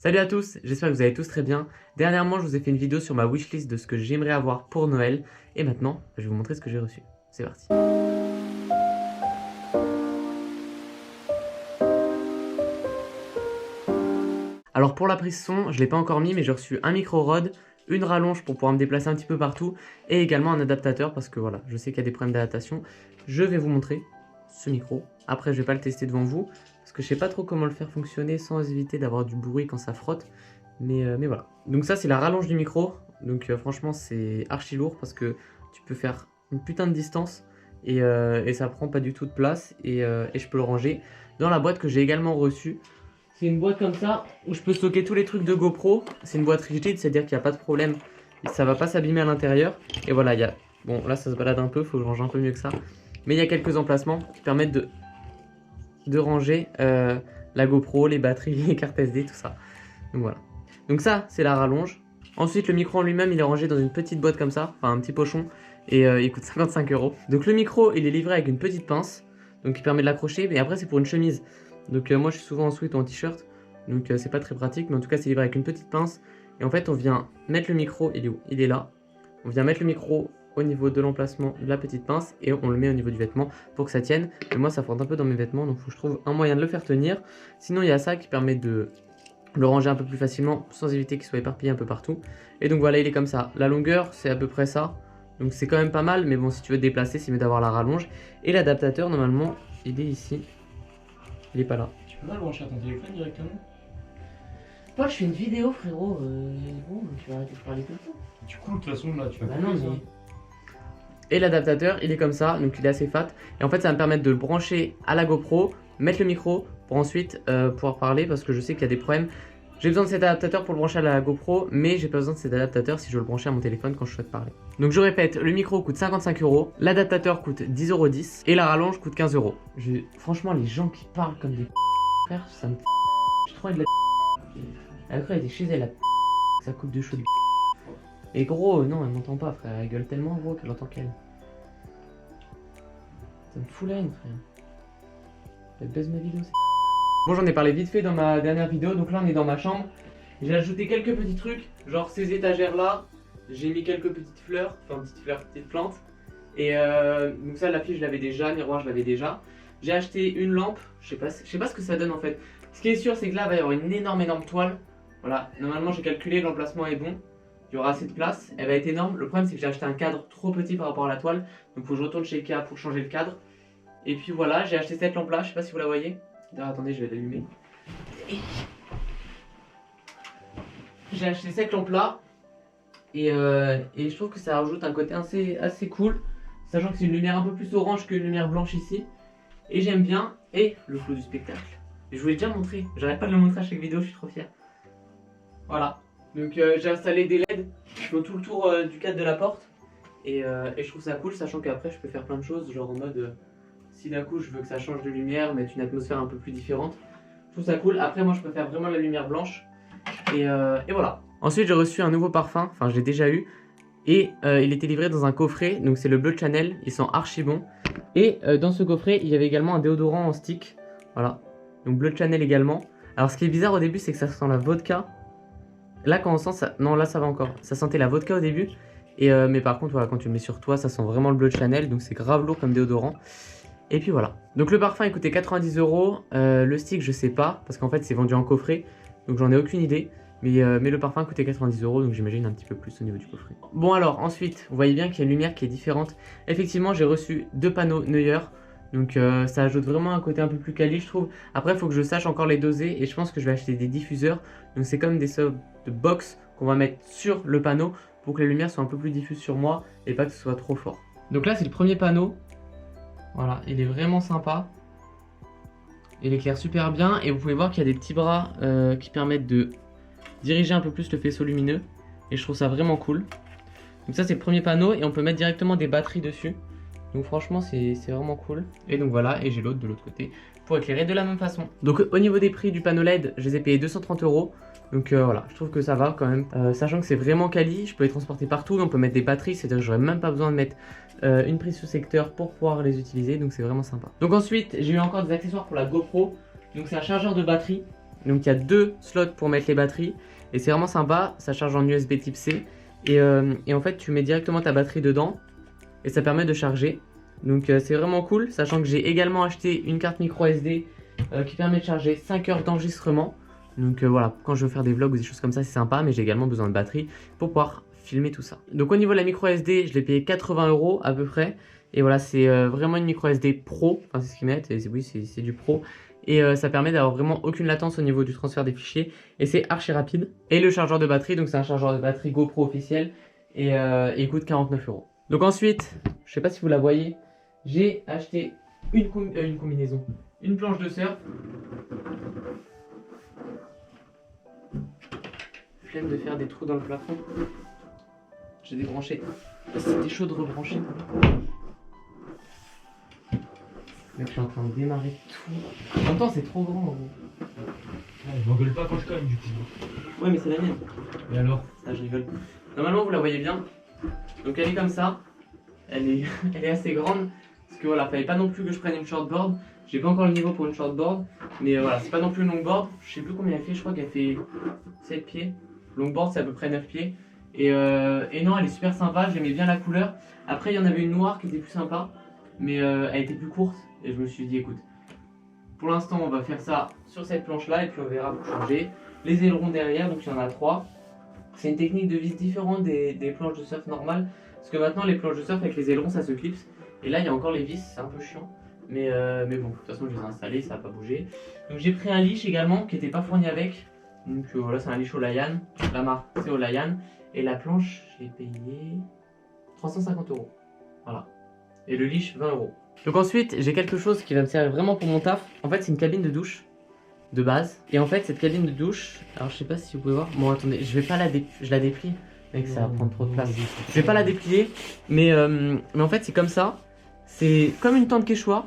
Salut à tous, j'espère que vous allez tous très bien. Dernièrement, je vous ai fait une vidéo sur ma wishlist de ce que j'aimerais avoir pour Noël. Et maintenant, je vais vous montrer ce que j'ai reçu. C'est parti. Alors pour la prise son, je ne l'ai pas encore mis, mais j'ai reçu un micro Rode, une rallonge pour pouvoir me déplacer un petit peu partout, et également un adaptateur parce que voilà, je sais qu'il y a des problèmes d'adaptation. Je vais vous montrer ce micro. Après, je vais pas le tester devant vous parce que je sais pas trop comment le faire fonctionner sans éviter d'avoir du bruit quand ça frotte. Mais voilà. Donc ça, c'est la rallonge du micro. Donc franchement, c'est archi lourd parce que tu peux faire une putain de distance et ça prend pas du tout de place et je peux le ranger dans la boîte que j'ai également reçue. C'est une boîte comme ça où je peux stocker tous les trucs de GoPro. C'est une boîte rigide, c'est-à-dire qu'il n'y a pas de problème. Ça va pas s'abîmer à l'intérieur. Et voilà, il y a... Bon, là, ça se balade un peu, faut que je range un peu mieux que ça. Mais il y a quelques emplacements qui permettent de ranger la GoPro, les batteries, les cartes SD, tout ça. Donc voilà. Donc ça, c'est la rallonge. Ensuite, le micro en lui-même, il est rangé dans une petite boîte comme ça, enfin un petit pochon. Et il coûte 55 €. Donc le micro, il est livré avec une petite pince. Donc qui permet de l'accrocher. Mais après, c'est pour une chemise. Donc moi je suis souvent en sweat ou en t-shirt, donc c'est pas très pratique, mais en tout cas c'est livré avec une petite pince. Et en fait on vient mettre le micro, il est où? Il est là. On vient mettre le micro au niveau de l'emplacement de la petite pince et on le met au niveau du vêtement pour que ça tienne. Mais moi ça frotte un peu dans mes vêtements, donc faut que je trouve un moyen de le faire tenir. Sinon il y a ça qui permet de le ranger un peu plus facilement sans éviter qu'il soit éparpillé un peu partout. Et donc voilà, il est comme ça. La longueur c'est à peu près ça, donc c'est quand même pas mal, mais bon, si tu veux te déplacer c'est mieux d'avoir la rallonge. Et l'adaptateur normalement il est ici. Il est pas là. Tu peux pas le brancher à ton téléphone directement? Toi, je fais une vidéo, frérot. Bon, tu vas arrêter de parler tout le temps. Tu coules de toute façon là, tu vas Bah couler, non, ça. mais... Et l'adaptateur, il est comme ça, donc il est assez fat. Et en fait, ça va me permettre de le brancher à la GoPro, mettre le micro pour ensuite pouvoir parler parce que je sais qu'il y a des problèmes. J'ai besoin de cet adaptateur pour le brancher à la GoPro, mais j'ai pas besoin de cet adaptateur si je veux le brancher à mon téléphone quand je souhaite parler. Donc je répète, le micro coûte 55 €, l'adaptateur coûte 10,10 € et la rallonge coûte 15 €. Franchement, les gens qui parlent comme des frères, ça me j'ai trop envie de la elle était chez elle, ça coupe de cheveux. Et gros, non, elle m'entend pas, frère, elle gueule tellement gros qu'elle entend qu'elle. Ça me fout la haine, frère. Elle baise ma vidéo, c'est... Bon, j'en ai parlé vite fait dans ma dernière vidéo, donc là on est dans ma chambre. J'ai ajouté quelques petits trucs, genre ces étagères là, j'ai mis quelques petites fleurs, enfin petites plantes. Et donc ça, l'affiche je l'avais déjà, miroir je l'avais déjà. J'ai acheté une lampe, je sais pas ce que ça donne en fait. Ce qui est sûr, c'est que là il va y avoir une énorme toile. Voilà, normalement j'ai calculé, l'emplacement est bon. Il y aura assez de place, elle va être énorme. Le problème c'est que j'ai acheté un cadre trop petit par rapport à la toile. Donc faut que je retourne chez Ikea pour changer le cadre. Et puis voilà, j'ai acheté cette lampe là, je sais pas si vous la voyez. D'ailleurs, attendez, je vais l'allumer. J'ai acheté cette lampe là et je trouve que ça rajoute un côté assez cool, sachant que c'est une lumière un peu plus orange qu'une lumière blanche ici. Et j'aime bien, et le flow du spectacle. Je vous l'ai déjà montré, j'arrête pas de le montrer à chaque vidéo, je suis trop fier. Voilà, donc j'ai installé des LED qui font tout le tour du cadre de la porte. Et je trouve ça cool, sachant qu'après je peux faire plein de choses, genre en mode... si d'un coup je veux que ça change de lumière, mettre une atmosphère un peu plus différente, je trouve ça cool. Après moi je peux faire vraiment la lumière blanche. Et voilà. Ensuite j'ai reçu un nouveau parfum, enfin je l'ai déjà eu. Et il était livré dans un coffret, donc c'est le Bleu Chanel, ils sont archi bons. Et dans ce coffret il y avait également un déodorant en stick. Voilà, donc Bleu Chanel également. Alors ce qui est bizarre au début c'est que ça sent la vodka. Là quand on sent ça, non là ça va encore. Ça sentait la vodka au début. Mais par contre voilà, quand tu le mets sur toi ça sent vraiment le Bleu Chanel, donc c'est grave lourd comme déodorant. Et puis voilà. Donc le parfum il coûtait 90 €. Le stick je sais pas parce qu'en fait c'est vendu en coffret. Donc j'en ai aucune idée. Mais le parfum coûtait 90 €, donc j'imagine un petit peu plus au niveau du coffret. Bon alors ensuite, vous voyez bien qu'il y a une lumière qui est différente. Effectivement j'ai reçu 2 panneaux Neuer. Donc ça ajoute vraiment un côté un peu plus quali je trouve. Après il faut que je sache encore les doser et je pense que je vais acheter des diffuseurs. Donc c'est comme des sortes de box qu'on va mettre sur le panneau pour que les lumières soient un peu plus diffuses sur moi et pas que ce soit trop fort. Donc là c'est le premier panneau. Voilà, il est vraiment sympa. Il éclaire super bien et vous pouvez voir qu'il y a des petits bras qui permettent de diriger un peu plus le faisceau lumineux. Et je trouve ça vraiment cool. Donc ça c'est le premier panneau et on peut mettre directement des batteries dessus. Donc franchement c'est vraiment cool. Et donc voilà, et j'ai l'autre de l'autre côté pour éclairer de la même façon. Donc au niveau des prix du panneau LED, je les ai payés 230 €. Donc voilà, je trouve que ça va quand même. Sachant que c'est vraiment quali, je peux les transporter partout. On peut mettre des batteries, c'est-à-dire que j'aurais même pas besoin de mettre une prise sous secteur pour pouvoir les utiliser. Donc c'est vraiment sympa. Donc ensuite, j'ai eu encore des accessoires pour la GoPro. Donc c'est un chargeur de batterie. Donc il y a 2 slots pour mettre les batteries. Et c'est vraiment sympa, ça charge en USB type C. Et en fait tu mets directement ta batterie dedans. Et ça permet de charger. Donc c'est vraiment cool, sachant que j'ai également acheté une carte micro SD qui permet de charger 5 heures d'enregistrement. Donc voilà, quand je veux faire des vlogs ou des choses comme ça, c'est sympa, mais j'ai également besoin de batterie pour pouvoir filmer tout ça. Donc au niveau de la micro SD, je l'ai payé 80 € à peu près. Et voilà, c'est vraiment une micro SD pro, enfin c'est ce qu'ils mettent, et oui c'est du pro. Et ça permet d'avoir vraiment aucune latence au niveau du transfert des fichiers. Et c'est archi rapide. Et le chargeur de batterie, donc c'est un chargeur de batterie GoPro officiel. Et il coûte 49 €. Donc ensuite, je sais pas si vous la voyez, j'ai acheté une combinaison, une planche de surf. Flemme de faire des trous dans le plafond. J'ai débranché. C'était chaud de rebrancher. Mec, je suis en train de démarrer tout. En même temps, c'est trop grand. Gros. Ouais, je m'engueule pas quand je cogne du coup. Ouais, mais c'est la mienne. Et alors? Ça, je rigole. Normalement, vous la voyez bien. Donc, elle est comme ça. Elle est assez grande. Parce que voilà, fallait pas non plus que je prenne une shortboard. J'ai pas encore le niveau pour une shortboard. Mais voilà, c'est pas non plus une longboard. Je sais plus combien elle fait. Je crois qu'elle fait 7 pieds. Longboard, c'est à peu près 9 pieds. Et non, elle est super sympa. J'aimais bien la couleur. Après, il y en avait une noire qui était plus sympa. Mais elle était plus courte. Et je me suis dit, écoute, pour l'instant, on va faire ça sur cette planche-là. Et puis, on verra pour changer. Les ailerons derrière, donc il y en a 3. C'est une technique de vis différente des planches de surf normales. Parce que maintenant, les planches de surf avec les ailerons, ça se clipse. Et là, il y a encore les vis, c'est un peu chiant. Mais bon, de toute façon, je les ai installés, ça n'a pas bougé. Donc, j'ai pris un leash également qui n'était pas fourni avec. Donc, voilà, c'est un leash Olayan. La marque, c'est Olayan. Et la planche, j'ai payé 350 €. Voilà. Et le leash, 20 €. Donc, ensuite, j'ai quelque chose qui va me servir vraiment pour mon taf. En fait, c'est une cabine de douche de base. Et en fait, cette cabine de douche, alors je sais pas si vous pouvez voir. Bon, attendez, je vais pas je la déplie. Mec, ça va prendre trop de place. Je vais pas la déplier, mais en fait, c'est comme ça. C'est comme une tente Quechua.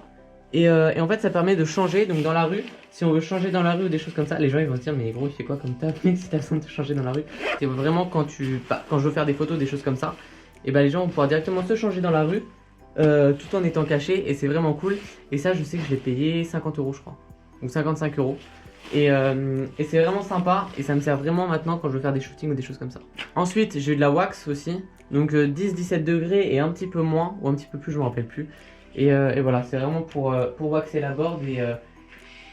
Et en fait, ça permet de changer. Donc, dans la rue, si on veut changer dans la rue ou des choses comme ça, les gens ils vont se dire, mais gros, il fait quoi comme taf, mec, si t'as besoin de te changer dans la rue. C'est vraiment quand quand je veux faire des photos, des choses comme ça, et ben les gens vont pouvoir directement se changer dans la rue tout en étant cachés. Et c'est vraiment cool. Et ça, je sais que je l'ai payé 50 €, je crois. Donc 55 €. Et c'est vraiment sympa et ça me sert vraiment maintenant quand je veux faire des shootings ou des choses comme ça. Ensuite, j'ai eu de la wax aussi. Donc 10-17 degrés et un petit peu moins ou un petit peu plus, je me rappelle plus. Et voilà, c'est vraiment pour waxer la board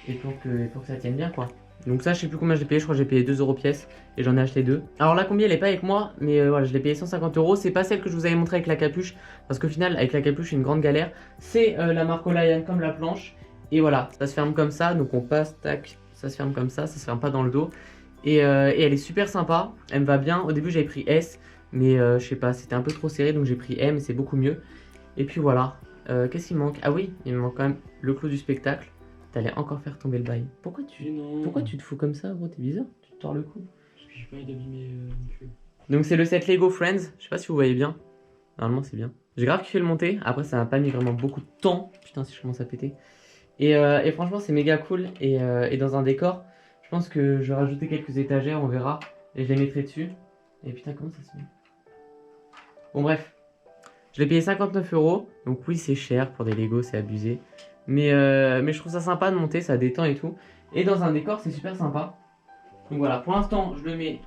et pour que ça tienne bien quoi. Donc ça, je sais plus combien je l'ai payé, je crois que j'ai payé 2 € pièce et j'en ai acheté 2. Alors la combi elle est pas avec moi, mais voilà, je l'ai payé 150 €. C'est pas celle que je vous avais montré avec la capuche parce qu'au final, avec la capuche, c'est une grande galère. C'est la marque Olayan comme la planche. Et voilà, ça se ferme comme ça, donc on passe, tac, ça se ferme comme ça se ferme pas dans le dos. Et elle est super sympa, elle me va bien. Au début j'avais pris S, mais je sais pas, c'était un peu trop serré, donc j'ai pris M, c'est beaucoup mieux. Et puis voilà, qu'est-ce qu'il me manque? Ah oui, il me manque quand même le clou du spectacle. T'allais encore faire tomber le bail. Pourquoi tu te fous comme ça, gros? T'es bizarre, tu te tords le cou. Parce que j'ai pas envie d'abîmer mon cul. Donc c'est le set Lego Friends, je sais pas si vous voyez bien. Normalement c'est bien. J'ai grave kiffé le monter, après ça m'a pas mis vraiment beaucoup de temps. Putain si je commence à péter. Et franchement c'est méga cool et dans un décor je pense que je vais rajouter quelques étagères, on verra, et je les mettrai dessus. Et putain comment ça se met? Bon bref, je l'ai payé 59 €, donc oui c'est cher pour des Lego, c'est abusé, mais je trouve ça sympa de monter, ça détend et tout, et dans un décor c'est super sympa. Donc voilà, pour l'instant je le mets,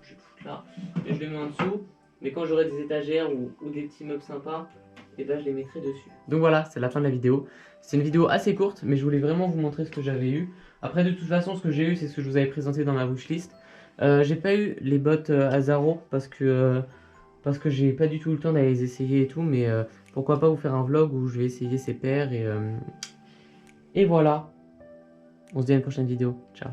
je vais le foutre là, et je le mets en dessous, mais quand j'aurai des étagères ou des petits meubles sympas, et ben je les mettrai dessus. Donc voilà, c'est la fin de la vidéo. C'est une vidéo assez courte, mais je voulais vraiment vous montrer ce que j'avais eu. Après, de toute façon, ce que j'ai eu, c'est ce que je vous avais présenté dans ma wishlist. J'ai pas eu les bottes Azaro parce que j'ai pas du tout eu le temps d'aller les essayer et tout, mais pourquoi pas vous faire un vlog où je vais essayer ces paires et voilà. On se dit à une prochaine vidéo. Ciao.